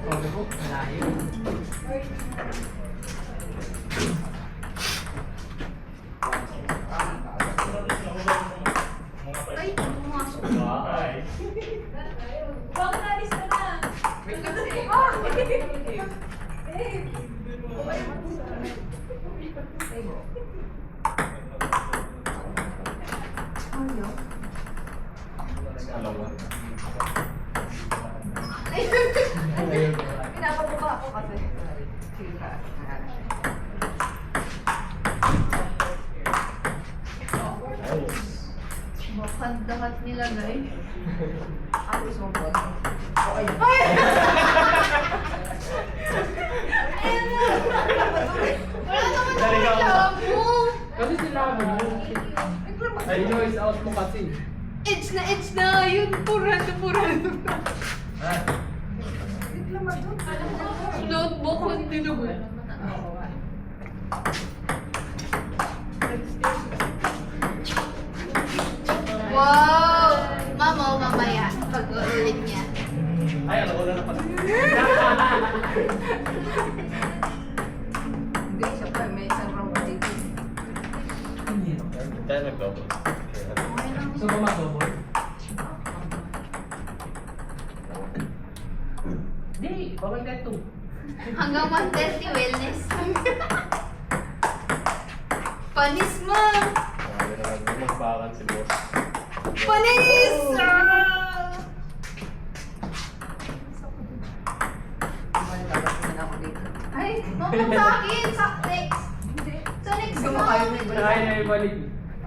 Sabi ko, malayo. Ay, pumasok. Bakit nalis ka na? Wait kasi. Pinapabuka ako kasi. Makandahat nilagay. Ako gusto mo po. Ay! Ayun na! Wala naman ako labo! Kasi sila mo yun. Ay, noise out mo kasi. Edge na! Yun! Purado! Ah. Notebook ko hindi naman. Wow! Mama, mamaya. Pag-uulit niya. Ay, alam ko na pala. Hindi, siya pa may isang robot dito. Kaya nag-double. So, kumakabot? Hindi, bawal na ito. Hanggang 1:30 wellness. Panis mo! Magbakan si boss. Panis! Ay, huwag sa akin! Sa next! Sa next Gusto mo! mo kayo may balik? Ay, ay, balik.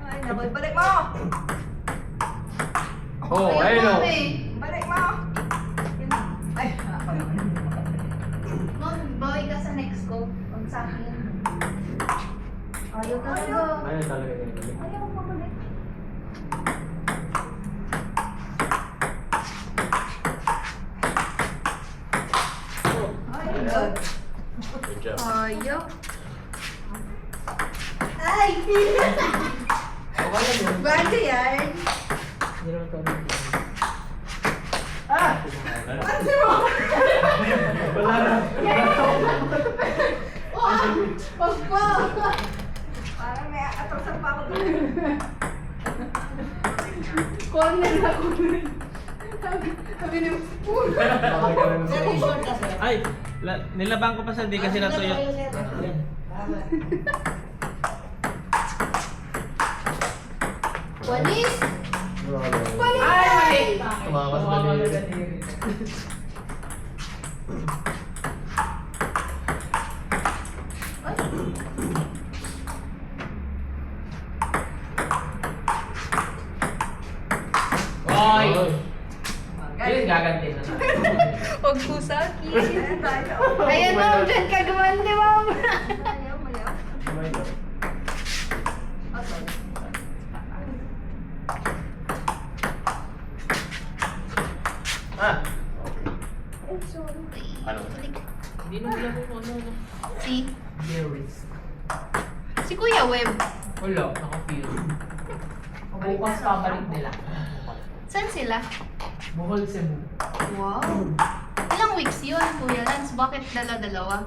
Ay, naku, balik mo! Oh, ayun o. Balik mo! Yun na. Ay, ako naman. Ma'am, bawi ka sa next ko. Huwag sa akin. Ayaw talaga. Ayun talaga yun. Ayaw mo balik. Ay, God. Good job. Ayaw. Ay! Okay lang yun. Bago yan. Hindi naman ito. Ah! Ano mo? Wala na. Wag pa! Parang may atrasan pa ako doon. Corner ako. Sabi niyo, Ay, nilabang ko pa sa di kasi natuyo. Walis! Walis! Ay, mali! Tumakas na Tumakas din. na din. Oy! Yun, gaganti na natin. Huwag po sa akin. Ayan tayo. Ayan, ma'am, dyan ka gumandi, ma'am. Ayaw, mayaw. Ah, sorry. Ah! Ay, sorry. Ano? Hindi na wala kung ano. Si? Berries. Si Kuya Web. Wala, naka-feel. Bukas pabalik nila. Saan sila? Bohol Cebu. Wow. Ilang weeks yun, Kuya Lance? Bakit dala-dalawa?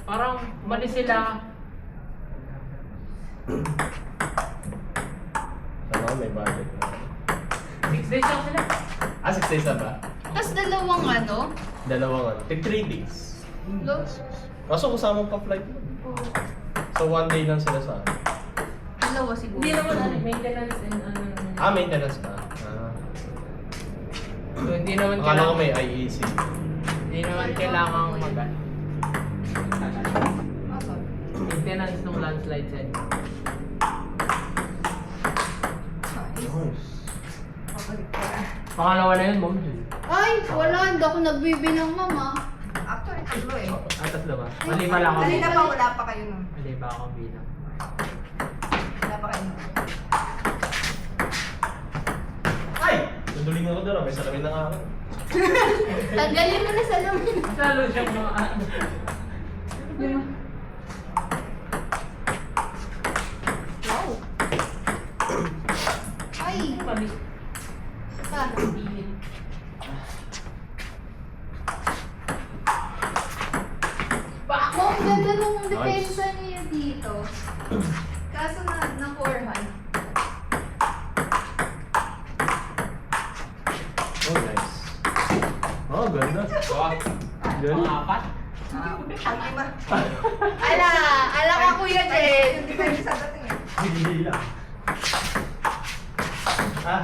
Parang umalis sila. Sana may budget na. 6 days lang sila. Ah, 6 days na ba? Tapos dalawang ano? Dalawang ano. Take 3 days. Los? Kaso kasama pa flight mo. So 1 day lang sila sa ano. Dalawa siguro. Hindi naman ano, maintenance and ano. Ah, maintenance ba? Ah. So, hindi naman Akala ko may IEC. Hindi naman kailangan mag Ah, sorry. maintenance ng landslide set. Nice. Pabalik ko na. Pangalawa na yun, mom. Ay, wala. Hindi ako nagbibilang, mama. Actually, tatlo eh. Ah, tatlo ba? Mali pala ako. Kanina pa wala pa kayo nun. Mali ba ako bilang? Wala pa kayo nun. Ay! Naduling ako doon. May salamin na nga ako. Tanggalin mo na sa lamin. Lalo siyang mga ano. Wow. Ay, Mali. pa. depensa niya dito. Kaso na 400. Oh, nice. Oh, ganda. Ganda. Apat. Ang lima. Ala ka Kuya Jen. Depende sa dating eh. Bigla. Ah.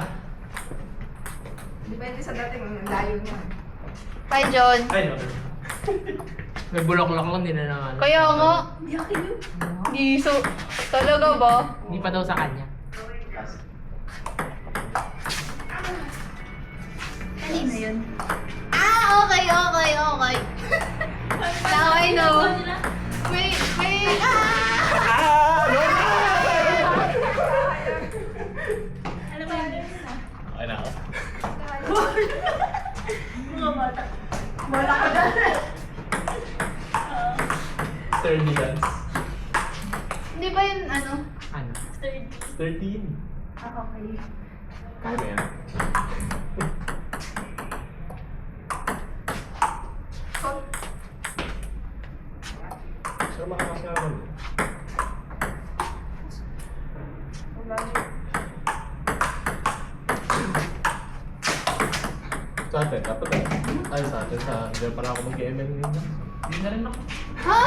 Depende sa dating. Ang layo niya. Bye, John. Ay, no. May bulak-bulak lang, hindi na naman. Kaya nga. Giso. Talaga ba? Hindi pa daw sa kanya. Kanina yun. Ah, okay. Now I know. May, Okay na ako. Wala ka dyan. 30 yan. Hindi ba yun ano? Ano? 13. Ah, okay. Kaya mo yan. Sir, makakas nga naman. Sa atin, dapat ay sa atin, diyan pala ako mag-ML ngayon. Hindi na rin ako. Ha?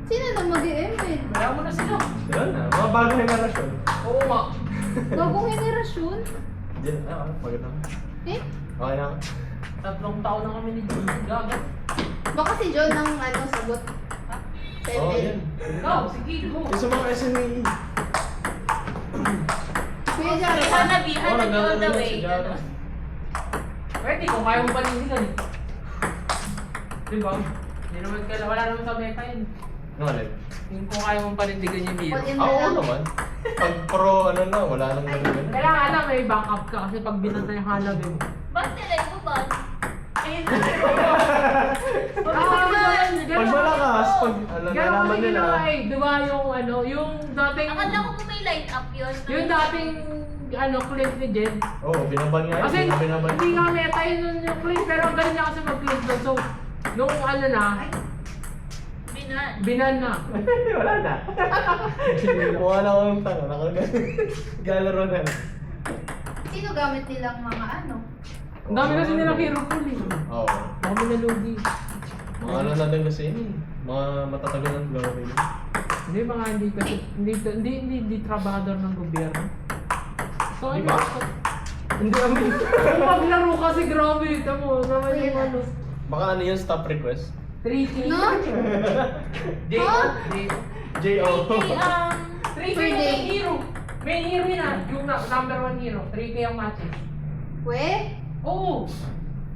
Sino na mag-ML? Kaya mo na sila. Yan na, mga bagong henerasyon. Oo nga. Bagong henerasyon? Diyan, maganda. Eh? Okay na ako. 3 taon na kami ni John. Gaga. Baka si John ang sagot. Oo, yan. Ikaw, sige, go. Yung sa mga SME. Kuya Jaro. Hanabihan Oh, na all the naglalaro way. si Jaro. Pwede, kung kaya mo panindigan eh. Diba? Hindi naman kailangan, wala naman sa meta yun. Ano ulit? Yung kung kaya mong panindigan yung hero. Pag yun Oo na lang. naman. Pag pro, ano na, wala nang ganun. Kailangan na may backup ka kasi pag binanta yung Hanabi mo. Ba't nilay mo ba? Pag malakas, pag ano, Gano'n nalaman kasi nila. ginawa eh, diba yung ano, yung dating, Akala ko may line up yun. yung dating ano, clip ni Jen. Oo, binaban nga Kasi yun. Binaban. hindi nga meta yun yung clip, pero ang galing niya kasi mag-clip doon. So, nung ano na, Binan. binan na. Wala na. Mukha na akong tanga. Nakagalaro na lang. Sino gamit nilang mga ano? Ang dami kasi nilang hero pool eh. Oo. Dami na lugi. Mga ano na din kasi yun. Mga matatagal ng laro rin. Hindi mga hindi trabahador ng gobyerno. So, Di ano? ba? Hindi amin. Kung maglaro kasi grabe, tamo, naman yung ano. Baka ano yun, stop request? 3K. No? J.O. J.O. 3K Per yung day. main hero. Main hero yun ah. Yung number 1 hero. 3K ang matches. We? Oo.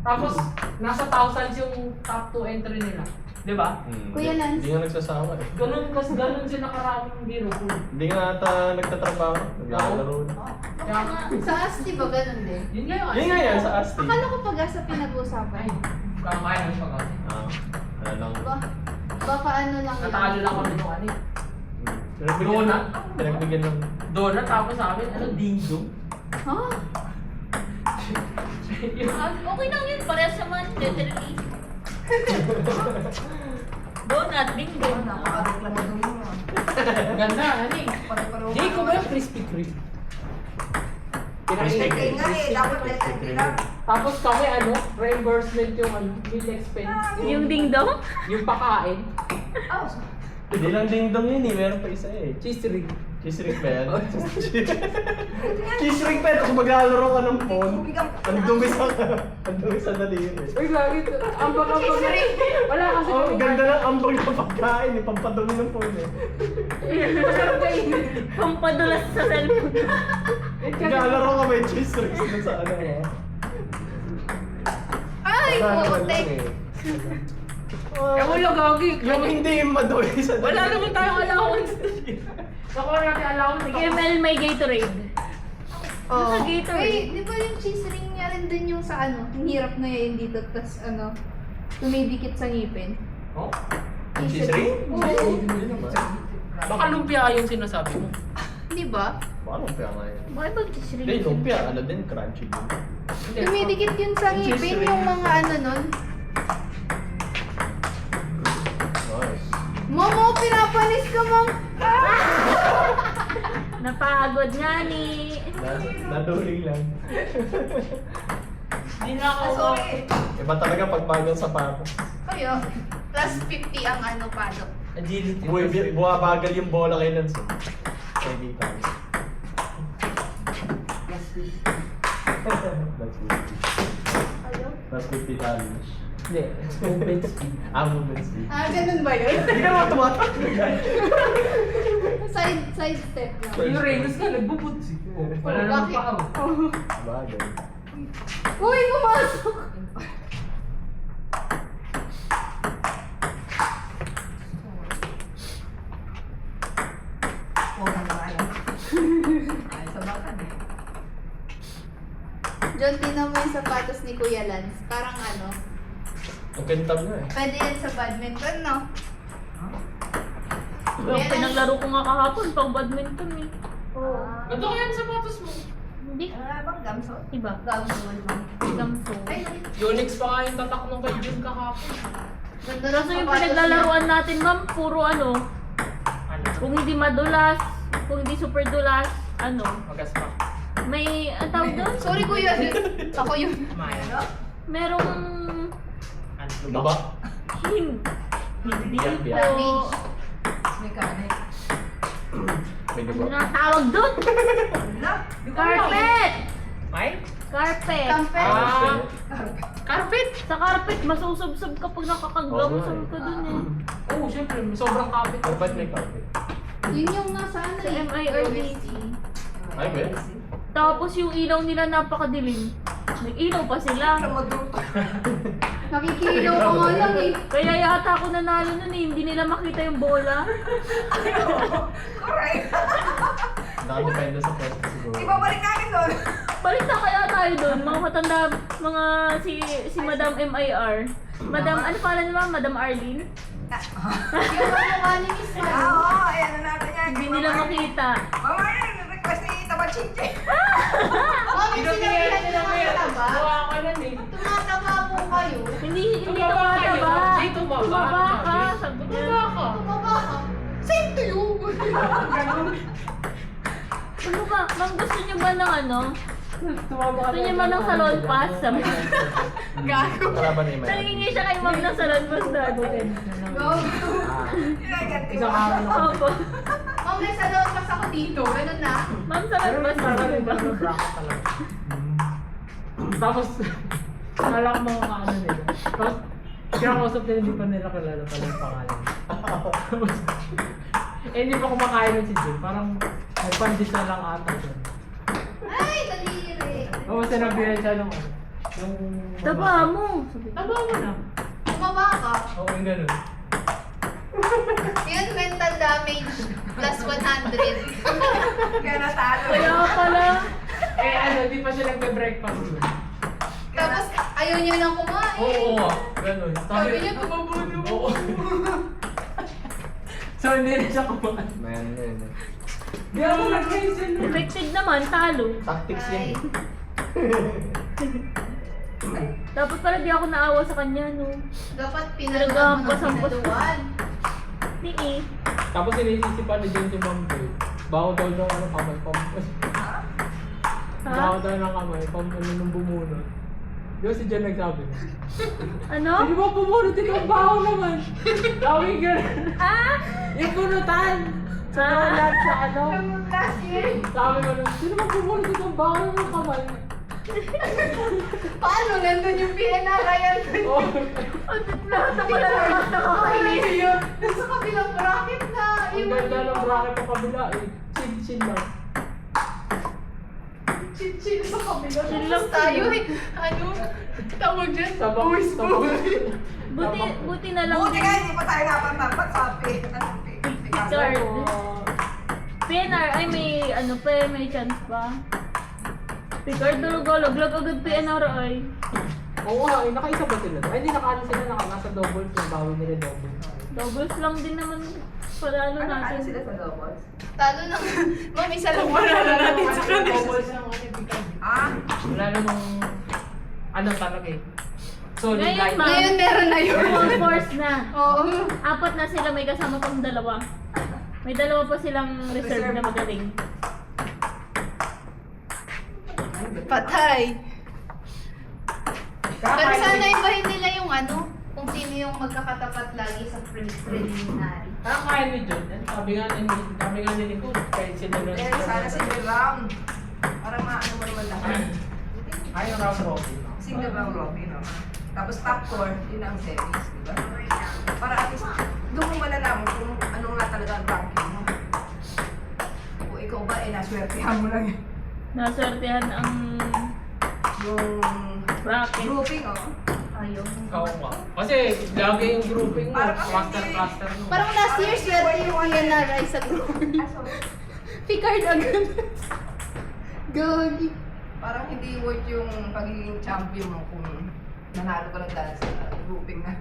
Tapos, nasa thousands yung top 2 entry nila. Di ba? Kuya Lance. Hindi nga nagsasawa eh. Ganun sila karaming hero pool. Hindi nga ata nagtatrabaho. Naglalaro na. Kaya, Sa Asti ba ganun din? yun nga yun. Yun nga yan sa Asti. Akala ko pag-asa pinag-uusapan. Ay, kaya ng pag Ano lang. Baka ano lang yun. Natalo lang kami nung ano eh. Pinagbigyan Donut? Pinagbigyan ng... Donut tapos sa amin, ano, ding-dong. Ha? Okay lang yun. Parehas naman. Literally. Donut. Ding dong. Nakakareklamo doon mo. Ganda, ano eh. Pare-pareho. Jay, ko ba yung crispy kreme? Crispy Kaya nga eh, dapat letter B lang. Tapos kami ano, reimbursement yung ano, meal expense. Yung ding dong? Yung pakain. Oh, Hindi lang ding-dong yun eh. Meron pa isa eh. Cheese ring. Cheese ring ba yan? Cheese ring pa yan. Tapos maglalaro ka ng phone. Ang dumi sa daliri. Uy, lagi ito. Ambag. Wala kasi Oh, kami ganda ng ambag ng pagkain eh. Pampadumi ng phone eh. Masarap kainin. Pampadulas sa cellphone. Maglalaro ka may cheese rings dun sa ano mo. Ay, Wala naman putek. lang eh. Eh, wala gagi. Yung hindi yung madumi sa daliri. Wala naman tayong allowance. Nakuha natin allowance. ML may Gatorade. Oh. Sa Gatorade. Ay, di ba yung cheese ring niya rin din yung sa ano? Ang hirap na yun dito, tas ano, tumidikit sa ngipin. Oh? Yung cheese ring? Oo. Hindi naman. Baka lumpia yung sinasabi mo. Di ba? Baka lumpia nga yun. Bakit ba cheese ring? Hindi, lumpia. Ano din, crunchy din. Hindi. Tumidikit yun sa Yung cheese ngipin ring. yung mga ano nun. Nice. Momo, pinapanis ka, ma'am. Napagod nga ni. Natuloy lang. Hindi na ako. Sorry. Iba talaga pag bagang sapatos. Kayo, plus 50 ang ano palo. Agility. Buwabagal yung bola kay Lance. Kaya di tayo. That's 50. Kayo? That's 50 damage. Hindi. Movement speed. Movement speed. Ganun ba yun? Side step lang. Yung Reynos ka, nagbubuts eh. Wala naman Bakit? pa ako. Bagay. Uy, pumasok! Oo, nangyayon. Ay, sa bakan eh. John, tinan mo yung sapatos ni Kuya Lance. Parang ano, Ang kintab na eh. pwede yan sa badminton, no? Yung pinaglaro ko nga kahapon pang badminton eh. Oo. Ganito kaya ang sapatos mo. Hindi. Ano bang gamso? Iba. Gagawin mo. Gamso. Ay, Unix pa nga yung tatak nung kay Jun kahapon. ganda ng Kaso yung sapatos pinaglalaruan natin ma'am, puro ano, Ano? kung hindi madulas, kung hindi super dulas, ano, Magaspa. may, ang tawag doon? niya. Sorry, Kuya. Ako yun. Maya. Merong, Ano Ano ba? ba? hindi Biyak, po, biyak. Mechanic. May ano diba? na ang tawag doon? Wala. Carpet! May? Carpet! Campet. Ah! Carpet! Sa carpet, masusubsob kapag nakakaglamsam ka dun eh. Oo, syempre. Sobrang kapit. Dapat may carpet. Yun yung nasa ano Sa eh. MIRD. Ay, ba? Tapos yung ilaw nila napakadilim. Nag-ilaw pa sila. Nakikilaw ka nga lang eh. Kaya yata ako nanalo nun eh, hindi nila makita yung bola. Correct. Nakadepende sa pwesto siguro. Ibabalik namin doon. Balik na kaya tayo doon, mga matanda, mga si Madam MIR. Madam, ano pala naman? Madam Arlene? Yung ano nga ni Miss Ah, Manu. oo. Ayan na natin yan. Hindi nila makita. Mamaya, nag-request ni Tabachinche. Mami, sinabihan nyo naman taba. Gawa ka lang eh. Tumataba po kayo. Hindi Tumaba kayo. tumataba. Hindi tumaba. Tumaba ka, sabi niya. Tumaba ka. Tumaba ka. Same to you. Ano ba? Ma'am, gusto niyo ba ng ano? Tumaba ka. Gusto niyo ba ng salon pass? Sabi niya. Gago. Kalaban ni Mel. Nangingi siya kay ma'am ng salon pass dati. Go. Isang araw na. Opo. Ma'am, may salon pas ako dito. Ganun na. Ma'am, salon pass Parang sabi iba ba? ng bracket talaga. Tapos, kala ko mga ano nila. Tapos, kinakausap nila, hindi pa nila kilala pala yung pangalan. Tapos, hindi pa kumakain ng si Jun. Parang, may pandis na lang ata siya. Ay, daliri. Oo, sinabihan siya nung ano. Yung... Taba mo. Sabi ko. Taba mo na. Tumaba ka. Oo, yung ganun. Yun, mental damage plus 100. Kaya natalo. Kaya pala. Eh ano, di pa siya nagbe-breakfast yun. Tapos, ayaw niya nang kumain. Oo, ganun. Sabi niya, tumaba na. Oo. So, hindi na siya kumain. Man, yun. Di ako nag-mention nun. Effective naman, talo. Tactics Ay. yan. Dapat pala di ako naawa sa kanya, no? Dapat pinagawa mo ng Pinagawa. pinaluan. Di eh. Tapos inisisipan ni Jen si Ma'am Boy. Baho daw ng ano kamay, baho daw ng kamay, nung bumunot. Di ba si Jen nagsabi na? Ano? Hindi ba bumunot ito ang baho naman? Sabi gano'n. Ah! Yung bunutan! Sa lahat sa ano? Last year. Sabi ko nun, sino ba bumunot ito ang baho ng kamay? Paano? Nandun yung PNR, ayan. Oh, Lahat na pala lahat nakakainis. Ayun. Nasa kabilang bracket na. ang ganda ng bracket pa kabila eh. Chin-chin lang. Chill sa kabila. Chill lang Tapos tayo eh. Ano? Tawag dyan. Sabak, Boys, sabak. boys. Buti na lang. Buti nga, hindi pa tayo napantapat sa Picture. PNR, ay may ano pa eh, may chance pa. Picard log agad PNR ay. Oo nga, eh, nakaisa ba sila? Ay, hindi nakaano sila, nasa doubles yung bawi nila doubles. Doubles lang din naman palalo Ano natin. sila sa doubles? Talo na. Ma'am, isa lang panalo natin sa kanila. Doubles lang ano, Picard. Ah? Wala namang ano talaga eh. Solid Ngayon, line. ma'am. Ngayon meron na yun. Full force na. Oo. 4 na sila, may kasama pang 2. May 2 pa silang reserve na magaling. Patay. Pero Kakain- sana ibahin nila yung ano, kung sino yung magkakatapat lagi sa preliminary. Kakain ni John. Sabi nga ni Nicole, kahit sila rin. Eh, sana single round. Para maano mo naman lahat. Ayaw round robin. Single round robin, no? Tapos top 4, yun ang series, di ba? Para at least, doon mo malalaman kung ano nga talaga ang ranking mo. O ikaw ba, eh, naswertehan mo lang yun. Naswertehan ang Yung bracket. grouping, oh. Ayaw. Oo nga. Kasi lagi yung grouping mo, Parang cluster mo. Parang last year, swerte yung PNRI sa group. Ah, sorry. Picard agad. Gagi. Parang hindi worth yung pagiging champion mo kung nanalo ka lang dahil sa grouping na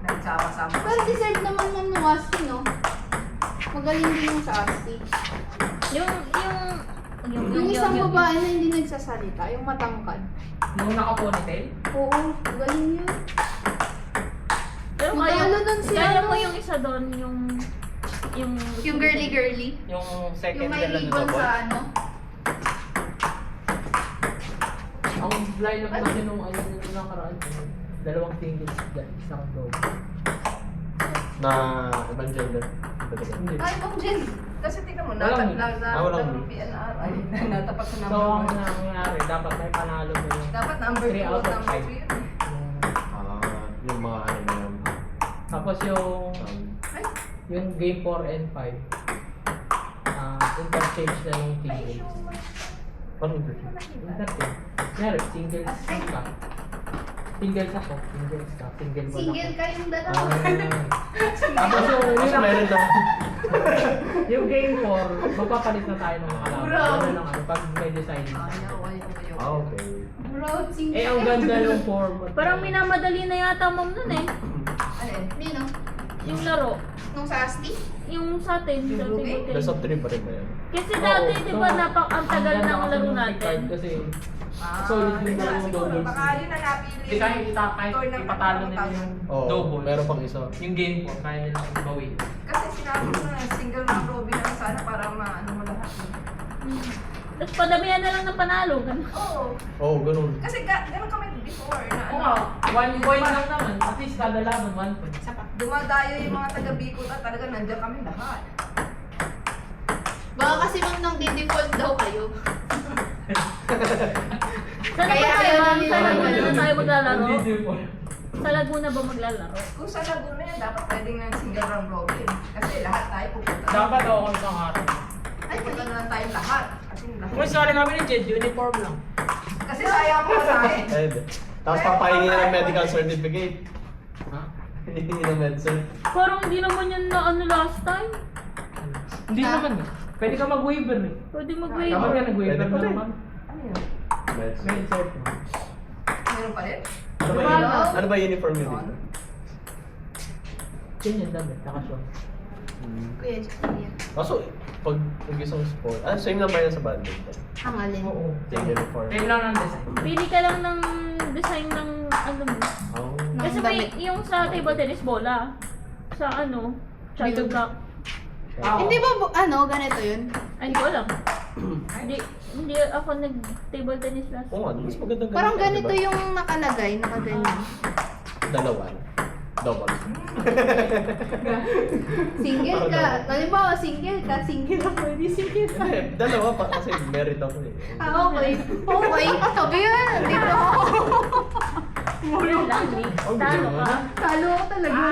nagsama-sama. Pero deserve naman ng Asti, no? Magaling din yung sa Asti. Yung isang babae na hindi nagsasalita, yung matangkad. Yung naka-ponytail? Oo, galing yun. Pero Magkano dun si kaya ano? mo yung isa doon, yung Yung girly-girly. Yung second Yung may nila ribbon na sa ano. Ang line up natin nung ano nung nakaraan. 2 singles, isang double. Na ibang gender. Hindi. Ay, bang Jen. Kasi tingnan mo, Walang walang ng PNR ay natapat sa So, number ang 1. nangyari, dapat may panalo mo yung Dapat number 2 3 out at of number 5. 3 yun. Yung mga ano na yun. Tapos yung Ay, yung game 4 and 5, interchange na yung singles. Parang interesting. Interchange. Meron, singles ka. Singles ako, singles ka, single ko Single kayong dalawa. Tapos Mas meron daw. yung game 4, magpapalit na tayo ng mga kalaban. Bro. Ano lang, ano, pag may design. ayaw. Okay. Bro, single. Eh, ang ganda yung format. Parang minamadali na yata ma'am nun eh. Ano yun? Nino? Yung laro. Nung sa Asti? Yung sa atin, Yung sa grouping? table Best of tennis. 3 pa rin ba yan? Kasi dati, di ba, ang tagal ng laro natin. Kasi Ah, solid yung kaya dalawang siguro, doubles. baka yun ang napili. Hindi kahit ipatalo nila yung Oo, double. meron pang isa. Yung game 4, kaya nilang ibawin. Kasi sinabi mo na single round robin lang sana para maano mo lahat. Tapos padamihan na lang ng panalo. Ganun. Oo. Oo, ganun. Kasi ganun kami before na Oo ano. nga, 1 point lang naman. At least kada laban, 1 point. Dumadayo yung mga taga Bicol at talaga nandiyan kami lahat. Baka kasi ma'am nang di-default daw kayo. Saan Kaya ba tayo, ayaw ma'am? nila Sa Laguna na tayo maglalaro? Hindi po. Sa Laguna ba maglalaro? Kung sa Laguna yan, dapat pwedeng ng single round robin. Kasi lahat tayo pupunta. Dapat ako isang araw. Ay, punta na lang tayong lahat. Kasi lahat. Kung sali kami ni Jed, uniform lang. Kasi sayang ko sa akin. Eh, tapos papahingi na ng medical certificate. Ha? Hindi na medicine. Parang hindi naman yun na ano last time. Hindi Ha? naman eh. Pwede ka mag-waiver eh. Pwede Dapat mag-waiver. ka nag-waiver Pwede pa na rin. naman. Ano yun? Medicine. May cert mo. Meron pa rin? Ano ba Diba? yun? Ano ba uniform nyo dito? Yun yung damit, naka-short. Kuya, yan. Kaso, pag nag-isang sport, same lang ba yan sa badminton? Ang alin. Oo. Same uniform. Same lang ng design. Pili ka lang ng design ng ano mo. Oh. Kasi may yung sa table tennis bola. Sa ano, shuttlecock. Hindi ba, ganito yun? Ay, hindi ko alam. Hindi ako nag-table tennis last. Oo nga, mas magandang Parang ganito, ganito diba? yung nakalagay, nakaganyan. Dalawa. Double. Single ka. Halimbawa, single ka, single ako, hindi single ka. Eh, dalawa pa kasi merit ako eh. Okay. Okay. Sabi yan, dito ako. Yun lang, Nick. Oh, Talo ganun. ka. Talo ako talaga.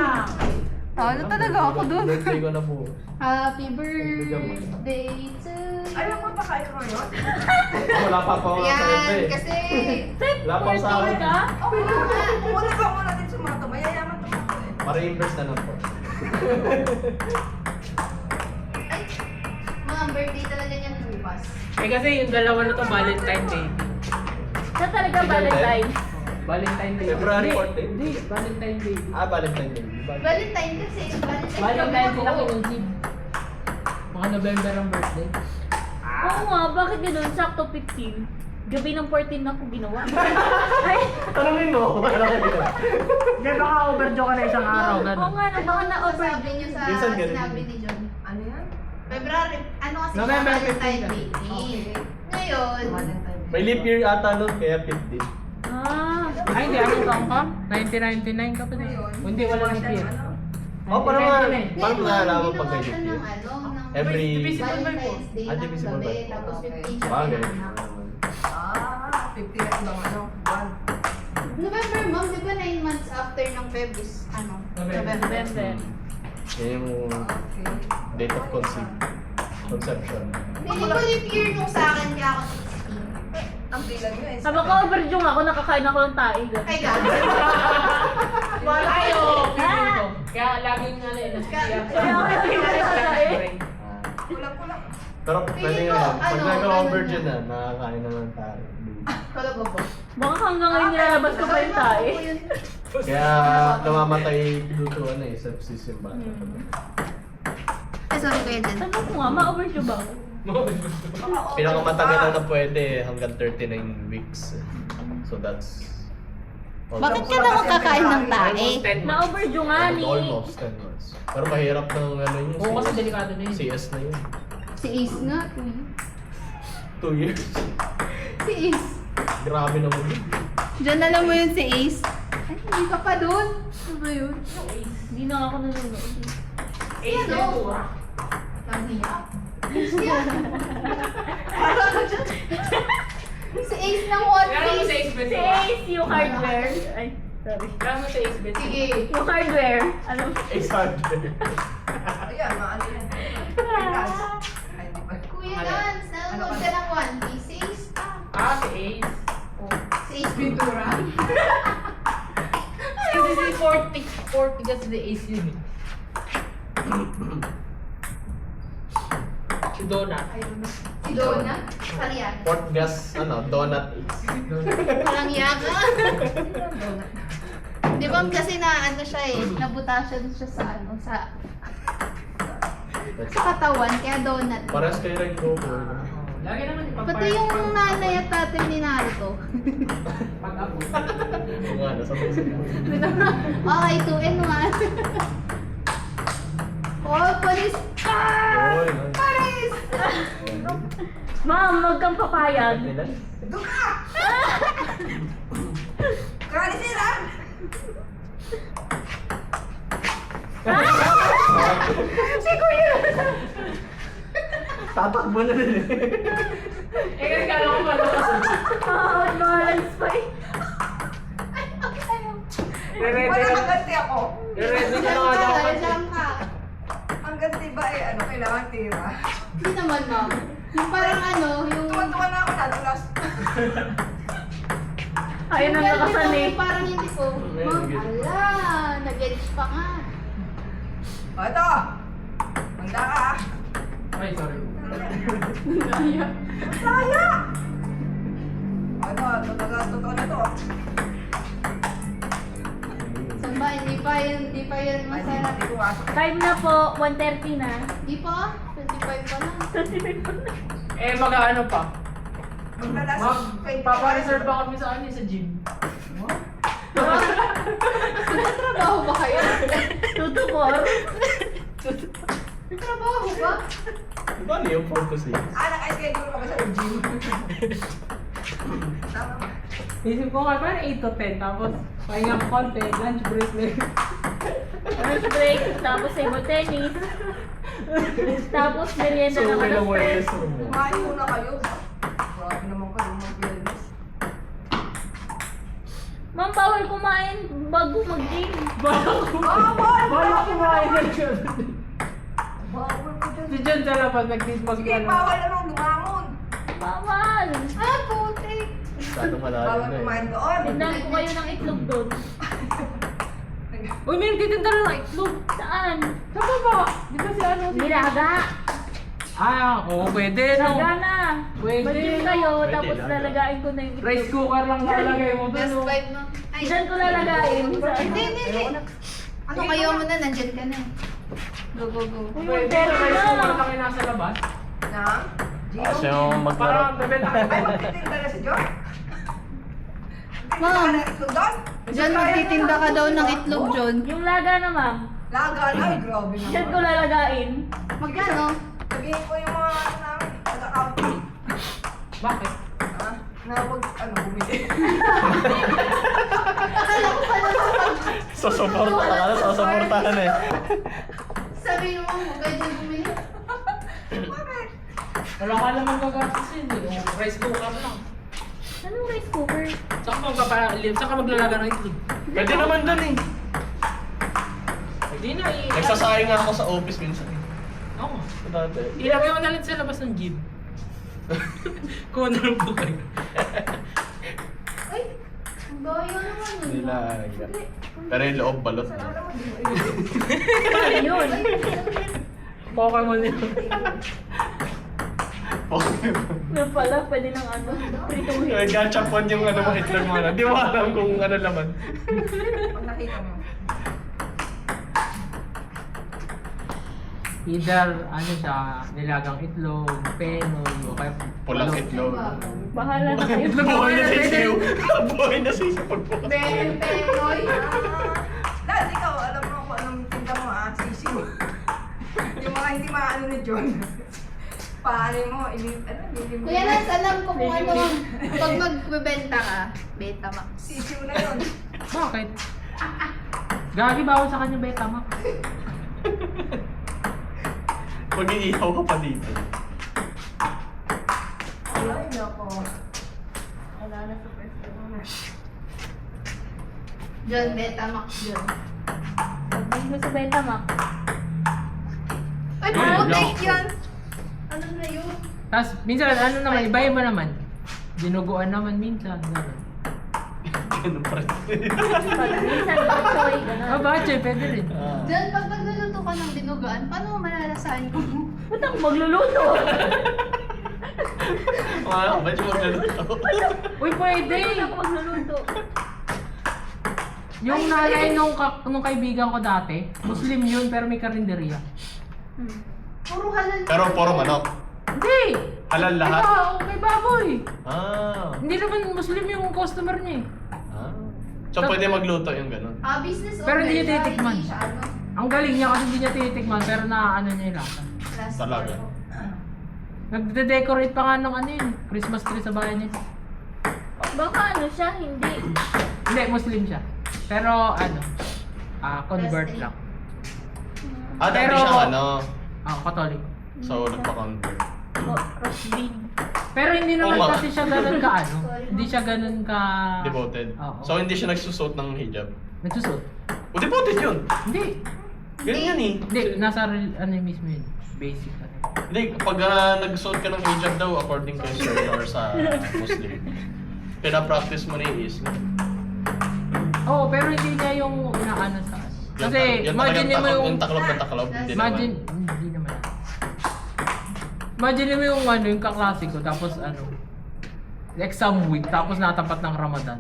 Talo talaga ako dun. Birthday ko na po. Happy birthday to Ayaw mo pa kayo ngayon? Wala pa ako sa Yan, birthday. kasi... Wala pa ako sa akin. ka? Okay lang nga. Muna ka muna din sumato. Mayayaman to ako eh. Ma-reimburse na lang po. Ay, mga birthday talaga niyan bukas. Eh kasi yung dalawa na to, Valentine Day. Sa talaga Valentine. Valentine Day. February Hindi, 14? Hindi, Valentine Day. Valentine Day. Valentine kasi. Valentine din ako yung Jib. Mga November ang birthday. Oo nga, bakit ganun? Sakto 15. gabi ng 14 na ako ginawa. Ay, Tanungin mo, wala ka dito. Hindi, baka overdue ka na isang araw. oo Ganun. nga, baka na-over. Sabi niyo sa Minsan ganun. sinabi ni John. Ano yan? February, ano kasi November siya, 15 Valentine ka. 15. Okay. Ngayon, Valentine Day. May leap year ata nun, kaya 50. Ah, Ay, hindi. Anong taong ka? 1999 ka pa din. Ngayon, Hindi, wala nang peer. ano? Oh, parang nga, 1999. parang naalala pag ginawa may siya leap year. ng ano, ng Every... Divisible by four. Valentine's Day Ah, ng divisible by gabi, four. tapos Okay. 15 siya Bagay. pinanganak. 50 na ibang ano, buwan. November, ma'am, di ba 9 months after ng Feb is, ano? November. November. Yan yung Okay. date of conception. Hindi ko leap year nung sa akin, kaya ako 16. Ang bilang nyo eh. Sabi ko, overdue nga ako, nakakain ako ng taig. Ay, God. Ay, oo. Feeling ko. Kaya laging ano yun. Kaya ako nakakain ng taig. Kulang-kulang. Pero pwede Feeling nga, ko, pag ano, nag-overgen ano na, nakakain na ng tayo. Talaga po. Baka hanggang ngayon nilalabas ko pa yung taig. Kaya namamatay due to ano eh, sepsis yung bata. Ay, sorry kayo dyan. Tanong ko nga, ma-overdue ba ako? Pinakamatagal lang na pwede hanggang 39 weeks. So that's... Bakit ka naman kakain ng tae? Almost 10 months. Na-overdue nga ni. Almost 10 months. Pero mahirap ng ano yun. Oo, kasi delikado na yun. CS na yun. Si Ace nga, 2 years. Si Ace. Grabe naman yun. Diyan alam mo yun si Ace. Ay, hindi ka pa doon. Ano ba yun? Hindi na ako nanonood. Si ano? Langhiya. Ace yan. Parang dyan. Si Ace ng One Kaya mo sa Piece. Ace Bet. Si Ace, yung hardware. Ay, sorry. Kaya mo sa Ace Bet. Sige. Yung hardware. Ano? It's hard. Ayan, maano yan. Pintas. Ay, hindi pa. Kuya Lance, nanonood ka ng One Piece. Si Ace pa. Ah, si Ace. Si Ace Ventura. Kasi si 40 kasi si Ace yun eh. Si Donut. Si Donna. Kalian. Port gas, ano, donut is. Walang yaka. Di ba kasi na ano siya eh, nabutasyon siya sa ano, sa katawan, kaya donut. Parehas kayo rin ko. Lagi naman Pati yung nanay at tatay ni Naruto. Pag-apo. Kung nga, nasa basic. Okay, 2 and 1. Oh, police! Ah! Oy, Police! Ma'am, huwag kang papayag. Doon ka! Kali sila! Si Kuya! Tatakbo na rin eh. Eh, kasi kala ko pala kasi. Balance pa eh. Re-ready Wala ka. kang ganti ako. Re-ready ka na nga dapat. Diyan ka. Ang ganti ba eh, ano, kailangan tira. Hindi naman, ma'am. Yung parang ano, yung... Tuwan-tuwa na ako, nadulas. Ayun ang yung nakasanay. yung parang hindi ko. Ma'am, ala, nag-edge pa nga. O, ito! Manda ka ah. Ay, sorry. Saya! O, ito, totoo na to. Saan ba? Hindi pa yun Ay, masarap. hindi pumasok. Time na po, 1:30 na. Hindi pa? 25 pa lang. Eh, mag-ano pa? Maglalas. Ma'am, papa-reserve ba kami sa ano sa gym? Trabaho ba kayo? 2 to 4. May trabaho ba? Di ba yung 4 to 6? Ah, naka-schedule ka ba sa gym? Tama ba? Isip ko nga, parang 8 to 10, tapos pahinga ko konti, lunch break lang. Lunch break, tapos table tennis. Tapos merienda So, na may lang alas 10. Kumain muna kayo. Grabe naman kayo mag-wellness. Ma'am, bawal kumain bago mag-game. Bawal! Bala kumain na siya. Bawal ko dyan. Si John sa labas, nag-tismag Sige, bawal na nung lumangon. Bawal! Ah, putik! Masyadong malalim Bawal na kumain eh. doon. Tindahan ko kayo ng itlog doon. Uy, may nagtitinda rin ng itlog. Saan? Sa baba. Di ba si ano? Nilaga! Ah, oo, pwede no. Laga na! Pwede. Mag-gym kayo, Pwede, tapos laga. lalagain ko na yung itlog. Rice cooker lang lalagay mo Best doon. vibe na. Ay, Diyan ko lalagain. Hindi. Ano kayo mo na? Nandyan ka na. Go, go, go. Uy, Pwede, pero rice cooker na! lang yung nasa labas. Na? Kasi yung Parang maglaro. bebenta. Ay, magtitinda na si John? Ma'am. Magtitinda ka ng itlog doon? Diyan magtitinda ka daw ng itlog, John. Yung laga na, ma'am. Laga na, ay, grabe naman. Diyan ko lalagain. Magkano? Sabihin ko yung mga ano namin, taga-outing. Bakit? Ha? Na wag, ano, bumili. Akala ko pala Susuportahan eh. sabi mo, huwag dyan bumili. Bakit? Wala ka naman gagastos yun eh. O, rice cooker lang. Anong rice cooker? Saan ka maglalaga ng itlog? Pwede naman dun eh. Hindi na eh. Nagsasayang nga ako sa office minsan eh. Oo. Dati. Ilagay mo na lang sa labas ng gym. Kuha na lang po kayo. Ay, ang bayo naman yun. Nilaga. Pero yung loob balot. Sana mo, di mo Ano yun? Pokemon yun. Ano pala, pwede ng ano, prituhin. Gachapon yung ano mo itlog mo. Di mo alam kung ano laman. Pag nakita mo. Either ano siya, nilagang itlog, penoy, o kaya Pulang itlog. Bahala na kayo. Buhay na sisiw. Buhay na sisiw pagbukas. Penoy. Dad, ikaw, alam mo kung anong tinda mo ha, sisiw. Yung mga hindi maano ni John. Paano mo, mo. Kuya Lance, alam ko kung ano, pag magbebenta ka, beta max. Sisiw na yun. Bakit? Gagi bawal sa kanya Betamax. Mag-iihaw ka pa dito. Ay, nako. Wala na sa first one. John, beta max John. Pag mo sa Betamax. Ay, Ay, putik loko. yan! Ano na yun? Tapos minsan ano naman, iba naman. Dinuguan naman minsan. Gano'n. Ganun pa rin. Pag minsan, choy, gano'n. Ah, bakit? Pwede rin. John, pag nagluluto ka ng dinugaan, paano mo malalasahan ko? Ba't ako magluluto? Wow, ba't yung magluluto? Uy, pwede! Ba't ako magluluto? Yung nanay nung kaibigan ko dati, Muslim yun pero may karinderya. Puro halal. Pero puro manok. Hindi! Halal lahat. May baboy! Ah. Hindi naman Muslim yung customer niya eh. Ah. So pwede magluto yung ganun. Business Pero hindi niya kaya titikman. Hindi siya ano. Ang galing niya kasi hindi niya tinitikman pero naaano niya yung lasa. Last Talaga. year. Nagde-decorate pa nga ng ano yun, Christmas tree sa bahay niya. Baka ano siya, hindi. Hindi, Muslim siya. Pero ano, convert Plus lang. Ah, dati Pero- siyang ano. Catholic. So, nagpa-convert. Crossbreed. Pero hindi naman Oo nga. kasi siya ganun ka ano. Hindi siya ganun ka... Devoted. Oo. So, hindi siya nagsusot ng hijab. Nagsusot? O, devoted yun. Hindi. Ganun yan eh. Hindi, nasa ano mismo yun. Basic ano. Hindi, pag nagsuot ka ng hijab daw, according kay Sir or sa Muslim, pinapractice mo na yung Islam. Oo, pero hindi niya yung inaano sa ano. Kasi Yung imagine mo yung... Yung taklob na taklob, hindi Imagine, naman. hindi naman. Imagine mo yung ano, yung kaklase ko, tapos ano, exam week, tapos natapat ng Ramadan.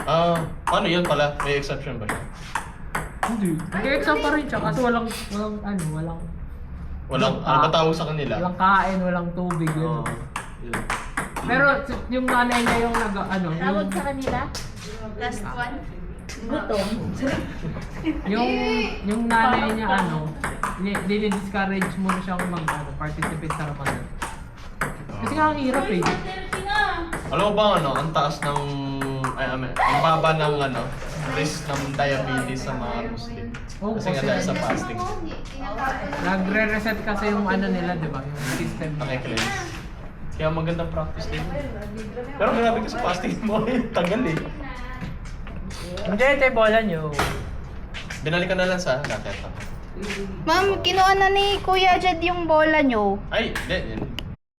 Ah, paano yun pala? May exception ba siya? Hindi. Nag-exam pa rin siya kasi walang Walang, ano ba tawag sa kanila? walang kain, walang tubig. Oo. Yun. Yun. Pero yung nanay niya yung Tawag sa kanila, Last one. gutom. yung nanay niya dinidiscourage mo na siyang participate sa Ramadan. Kasi nga ang hirap eh. Alam mo ba ano, ang taas ng, ang baba ng ano, risk ng diabetes sa mga Muslim. Oo, Kasi nga kasi- dahil sa fasting. Nagre-reset kasi yung ano nila, di ba? Yung system nila. Nakikilens. Kaya magandang practice din. Pero grabe ka sa fasting mo, tagal eh. Hindi, ito yung bola nyo. Binalikan na lang sa naketa. Ma'am, kinuha na ni Kuya Jed yung bola nyo. Ay, hindi.